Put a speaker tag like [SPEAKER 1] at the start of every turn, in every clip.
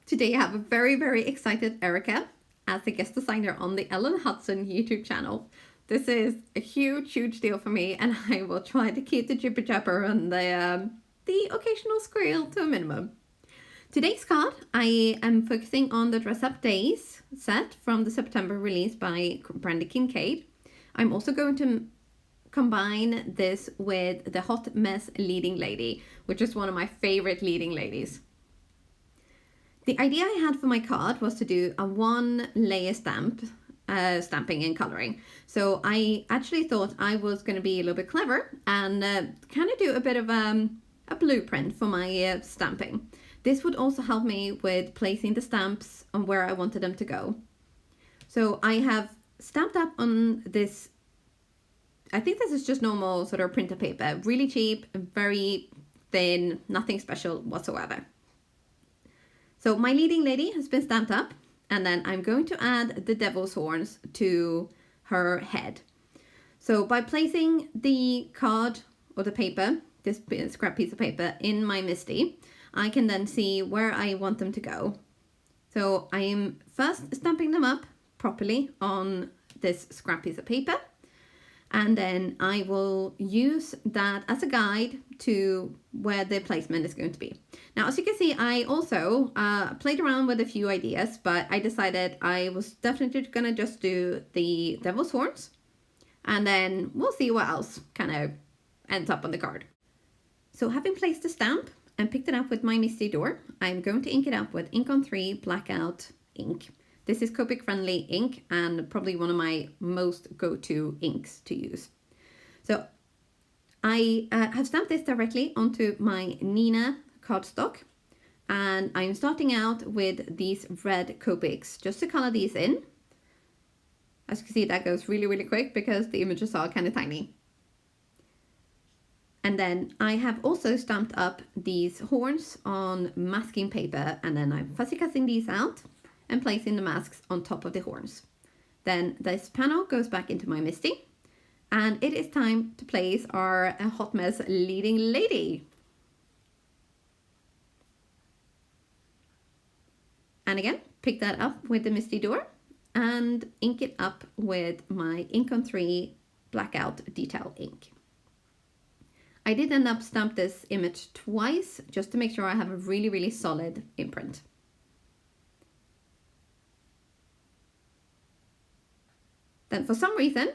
[SPEAKER 1] Today I have a very excited Erica as a guest designer on the Ellen Hutson YouTube channel. This is a huge deal for me, and I will try to keep the jibber jabber and the occasional squeal to a minimum. Today's card, I am focusing on the Dress Up Days set from the September release by Brandy Kincaid. I'm also going to combine this with the Hot Mess Leading Lady, which is one of my favorite leading ladies. The idea I had for my card was to do a one layer stamping and coloring. So I actually thought I was going to be a little bit clever and kind of do a bit of a blueprint for my stamping. This would also help me with placing the stamps on where I wanted them to go. So I have stamped up on this, I think this is just normal sort of printer paper, really cheap, very thin, nothing special whatsoever. So my leading lady has been stamped up, and then I'm going to add the devil's horns to her head. So by placing the card or the paper, this scrap piece of paper, in my MISTI, I can then see where I want them to go. So I am first stamping them up properly on this scrap piece of paper, and then I will use that as a guide to where the placement is going to be. Now, as you can see, I also played around with a few ideas, but I decided I was definitely going to just do the devil's horns, and then we'll see what else kind of ends up on the card. So having placed the stamp and picked it up with my MISTI door, I'm going to ink it up with Ink on 3 Blackout ink. This is Copic friendly ink and probably one of my most go-to inks to use. So I have stamped this directly onto my Nina cardstock, and I'm starting out with these red Copics just to color these in. As you can see, that goes really quick because the images are kind of tiny. And then I have also stamped up these horns on masking paper, and then I'm fussy cutting these out and placing the masks on top of the horns. Then this panel goes back into my MISTI, and it is time to place our Hot Mess Leading Lady. And again, pick that up with the MISTI door and ink it up with my Ink on 3 Blackout Detail ink. I did end up stamp this image twice just to make sure I have a really solid imprint. Then for some reason,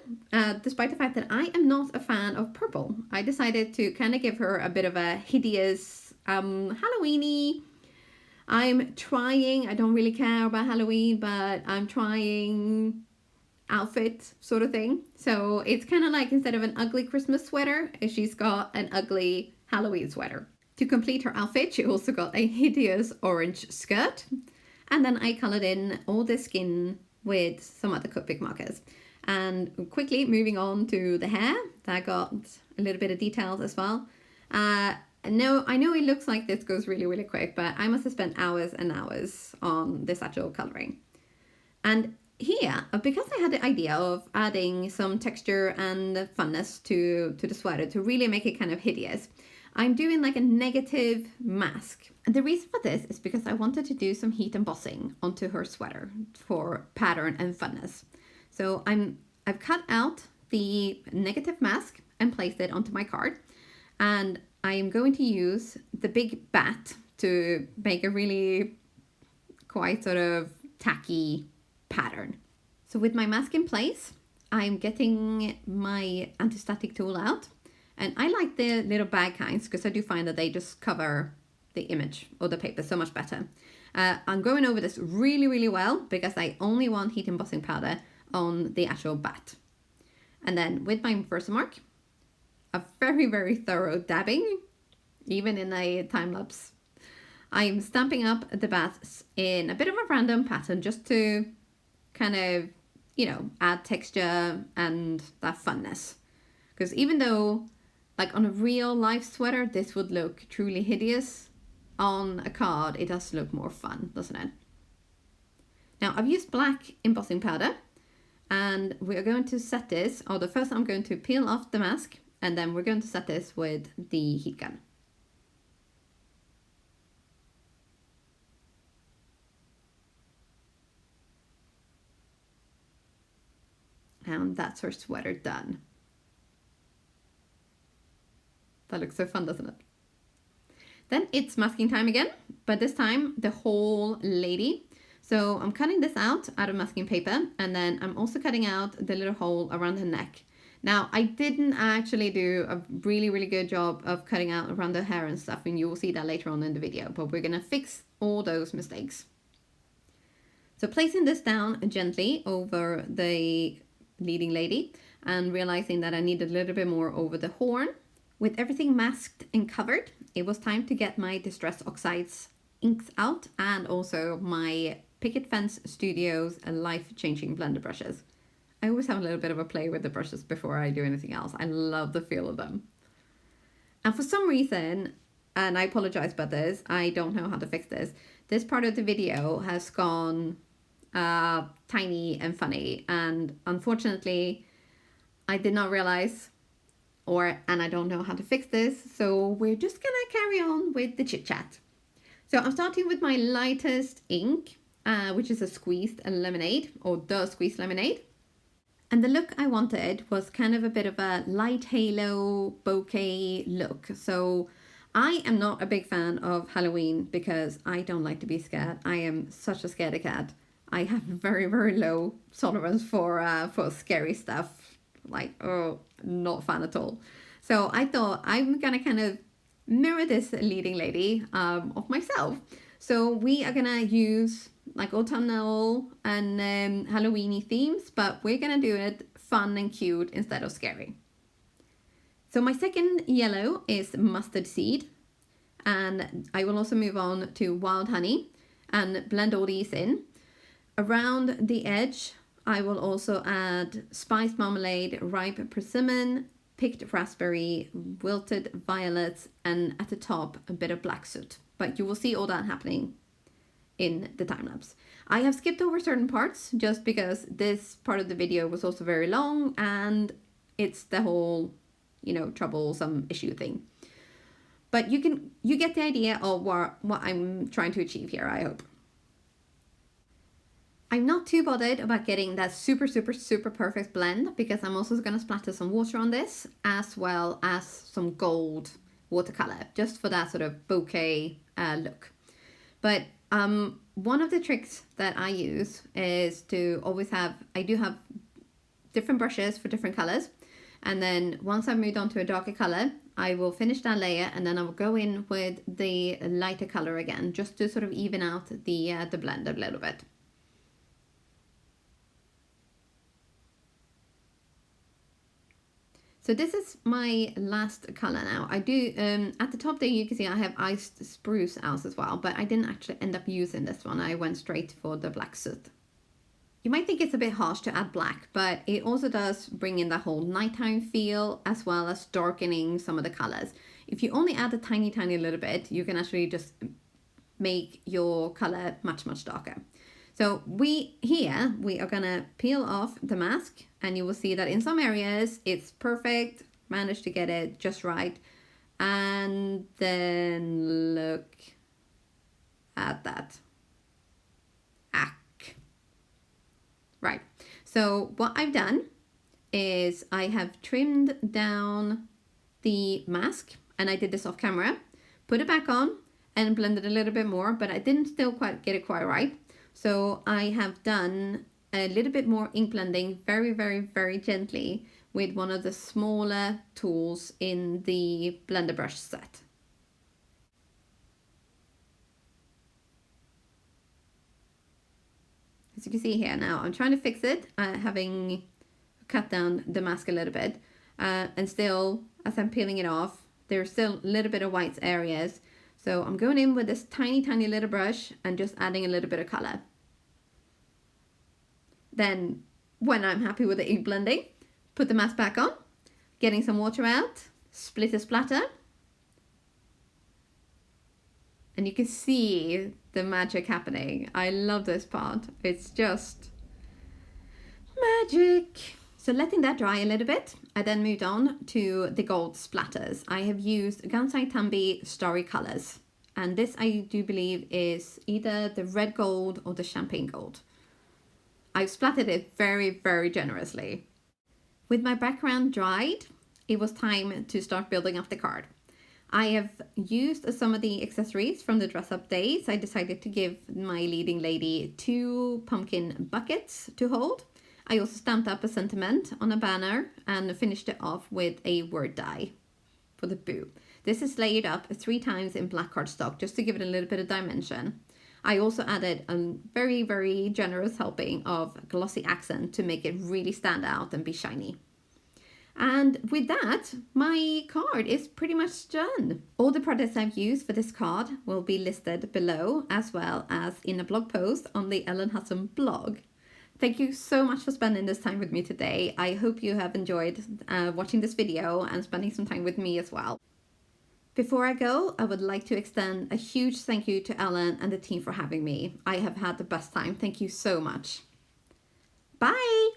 [SPEAKER 1] despite the fact that I am not a fan of purple, I decided to kind of give her a bit of a hideous Halloween-y. I'm trying, I don't really care about Halloween, but I'm trying outfit sort of thing. So it's kind of like, instead of an ugly Christmas sweater, she's got an ugly Halloween sweater. To complete her outfit, she also got a hideous orange skirt. And then I colored in all the skin with some other Copic markers. And quickly moving on to the hair, that got a little bit of details as well. I know it looks like this goes really quick, but I must have spent hours and hours on this actual coloring. And here, because I had the idea of adding some texture and funness to the sweater to really make it kind of hideous, I'm doing like a negative mask. And the reason for this is because I wanted to do some heat embossing onto her sweater for pattern and funness. So I've cut out the negative mask and placed it onto my card. And I am going to use the big bat to make a really quite sort of tacky pattern. So with my mask in place, I'm getting my anti-static tool out. And I like the little bag kinds because I do find that they just cover the image or the paper so much better. I'm going over this really well because I only want heat embossing powder on the actual bat. And then with my Versa mark, a very thorough dabbing, even in a time lapse. I'm stamping up the bats in a bit of a random pattern just to kind of, add texture and that funness. Because even though, like on a real life sweater, this would look truly hideous, on a card it does look more fun, doesn't it? Now I've used black embossing powder, and we're going to set this, first I'm going to peel off the mask, and then we're going to set this with the heat gun. town. That's her sweater done. That looks so fun, doesn't it? Then it's masking time again, but this time the whole lady. So I'm cutting this out of masking paper, and then I'm also cutting out the little hole around her neck. Now, I didn't actually do a really, really good job of cutting out around the hair and stuff, and you will see that later on in the video, but we're gonna fix all those mistakes. So placing this down gently over the leading lady and realizing that I needed a little bit more over the horn. With everything masked and covered, it was time to get my Distress Oxides inks out and also my Picket Fence Studios life-changing blender brushes. I always have a little bit of a play with the brushes before I do anything else. I love the feel of them. And for some reason, and I apologize about this, I don't know how to fix this. This part of the video has gone tiny and funny, and unfortunately, I did not realize, and I don't know how to fix this, so we're just gonna carry on with the chit chat. So I'm starting with my lightest ink, which is a squeezed lemonade, or the squeezed lemonade. And the look I wanted was kind of a bit of a light halo bouquet look. So I am not a big fan of Halloween because I don't like to be scared. I am such a scaredy cat. I have very, very low tolerance for scary stuff. Like, oh, not fun at all. So I thought I'm gonna kind of mirror this leading lady of myself. So we are gonna use like autumnal and Halloweeny themes, but we're gonna do it fun and cute instead of scary. So my second yellow is mustard seed, and I will also move on to wild honey and blend all these in. Around the edge, I will also add spiced marmalade, ripe persimmon, picked raspberry, wilted violets, and at the top, a bit of black soot. But you will see all that happening in the time lapse. I have skipped over certain parts just because this part of the video was also very long and it's the whole, troublesome issue thing. But you get the idea of what I'm trying to achieve here, I hope. I'm not too bothered about getting that super, super, super perfect blend because I'm also going to splatter some water on this as well as some gold watercolor just for that sort of bouquet look. But one of the tricks that I use is to always I do have different brushes for different colors. And then once I've moved on to a darker color, I will finish that layer and then I will go in with the lighter color again, just to sort of even out the blend a little bit. So this is my last color now. I do, at the top there you can see I have iced spruce owls as well, but I didn't actually end up using this one. I went straight for the black soot. You might think it's a bit harsh to add black, but it also does bring in the whole nighttime feel as well as darkening some of the colors. If you only add a tiny, tiny little bit, you can actually just make your color much, much darker. So we are gonna peel off the mask and you will see that in some areas it's perfect, managed to get it just right. And then look at that. Right, so what I've done is I have trimmed down the mask and I did this off camera, put it back on and blended a little bit more, but I didn't still quite get it quite right. So I have done a little bit more ink blending very, very, very gently with one of the smaller tools in the blender brush set. As you can see here now, I'm trying to fix it, having cut down the mask a little bit. And still, as I'm peeling it off, there's still a little bit of white areas. So I'm going in with this tiny, tiny little brush and just adding a little bit of color. Then, when I'm happy with the ink blending, put the mask back on, getting some water out, split a splatter. And you can see the magic happening. I love this part. It's just magic. So letting that dry a little bit, I then moved on to the gold splatters. I have used Gansai Tambi Starry Colors. And this I do believe is either the red gold or the champagne gold. I've splattered it very, very generously. With my background dried, it was time to start building up the card. I have used some of the accessories from the dress up days. I decided to give my leading lady 2 pumpkin buckets to hold. I also stamped up a sentiment on a banner and finished it off with a word die for the boo. This is layered up 3 times in black cardstock just to give it a little bit of dimension. I also added a very, very generous helping of glossy accent to make it really stand out and be shiny. And with that, my card is pretty much done. All the products I've used for this card will be listed below, as well as in a blog post on the Ellen Hutson blog. Thank you so much for spending this time with me today. I hope you have enjoyed watching this video and spending some time with me as well. Before I go, I would like to extend a huge thank you to Ellen and the team for having me. I have had the best time. Thank you so much. Bye!